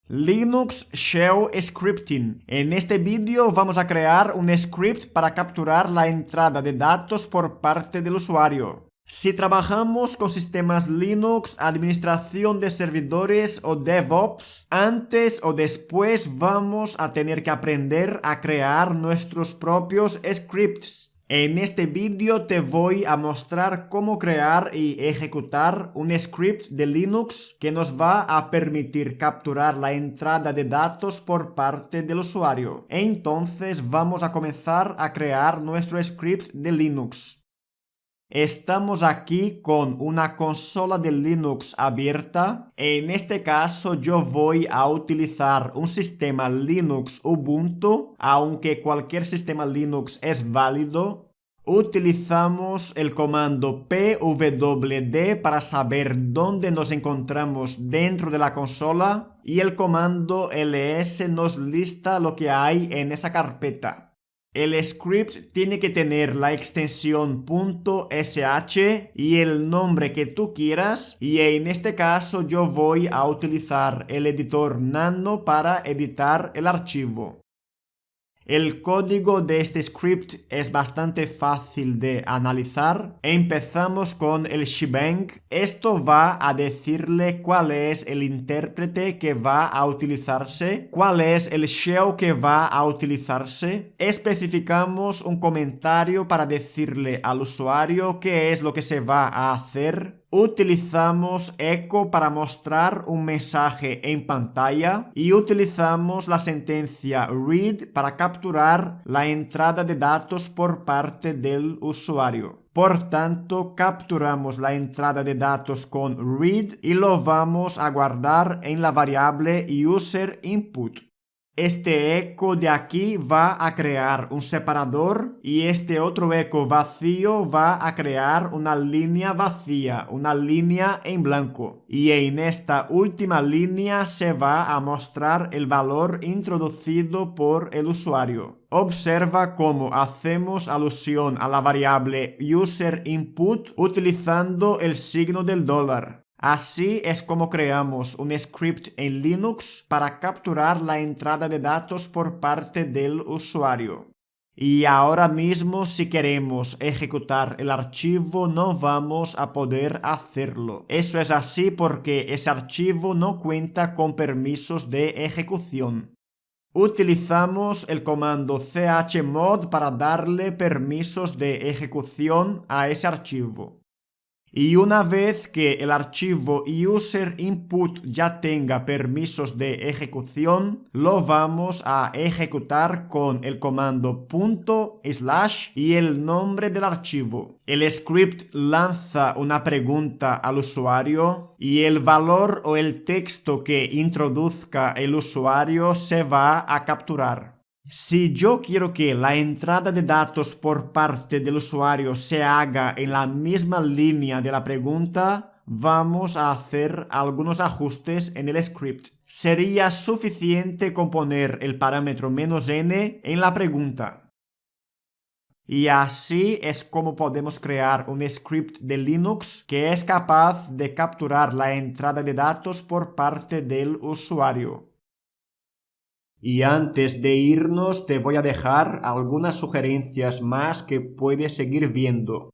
Linux Shell Scripting. En este vídeo vamos a crear un script para capturar la entrada de datos por parte del usuario. Si trabajamos con sistemas Linux, administración de servidores o DevOps, antes o después vamos a tener que aprender a crear nuestros propios scripts. En este vídeo te voy a mostrar cómo crear y ejecutar un script de Linux que nos va a permitir capturar la entrada de datos por parte del usuario. Entonces vamos a comenzar a crear nuestro script de Linux. Estamos aquí con una consola de Linux abierta. En este caso yo voy a utilizar un sistema Linux Ubuntu, aunque cualquier sistema Linux es válido. Utilizamos el comando pwd para saber dónde nos encontramos dentro de la consola y el comando ls nos lista lo que hay en esa carpeta. El script tiene que tener la extensión .sh y el nombre que tú quieras, y en este caso yo voy a utilizar el editor Nano para editar el archivo. El código de este script es bastante fácil de analizar. Empezamos con el shebang. Esto va a decirle cuál es el intérprete que va a utilizarse, cuál es el shell que va a utilizarse. Especificamos un comentario para decirle al usuario qué es lo que se va a hacer. Utilizamos echo para mostrar un mensaje en pantalla y utilizamos la sentencia read para capturar la entrada de datos por parte del usuario. Por tanto, capturamos la entrada de datos con read y lo vamos a guardar en la variable user_input. Este eco de aquí va a crear un separador y este otro eco vacío va a crear una línea vacía, una línea en blanco. Y en esta última línea se va a mostrar el valor introducido por el usuario. Observa cómo hacemos alusión a la variable user_input utilizando el signo del dólar. Así es como creamos un script en Linux para capturar la entrada de datos por parte del usuario. Y ahora mismo si queremos ejecutar el archivo no vamos a poder hacerlo. Eso es así porque ese archivo no cuenta con permisos de ejecución. Utilizamos el comando chmod para darle permisos de ejecución a ese archivo. Y una vez que el archivo user_input ya tenga permisos de ejecución, lo vamos a ejecutar con el comando // y el nombre del archivo. El script lanza una pregunta al usuario y el valor o el texto que introduzca el usuario se va a capturar. Si yo quiero que la entrada de datos por parte del usuario se haga en la misma línea de la pregunta, vamos a hacer algunos ajustes en el script. Sería suficiente con poner el parámetro "-n" en la pregunta. Y así es como podemos crear un script de Linux que es capaz de capturar la entrada de datos por parte del usuario. Y antes de irnos te voy a dejar algunas sugerencias más que puedes seguir viendo.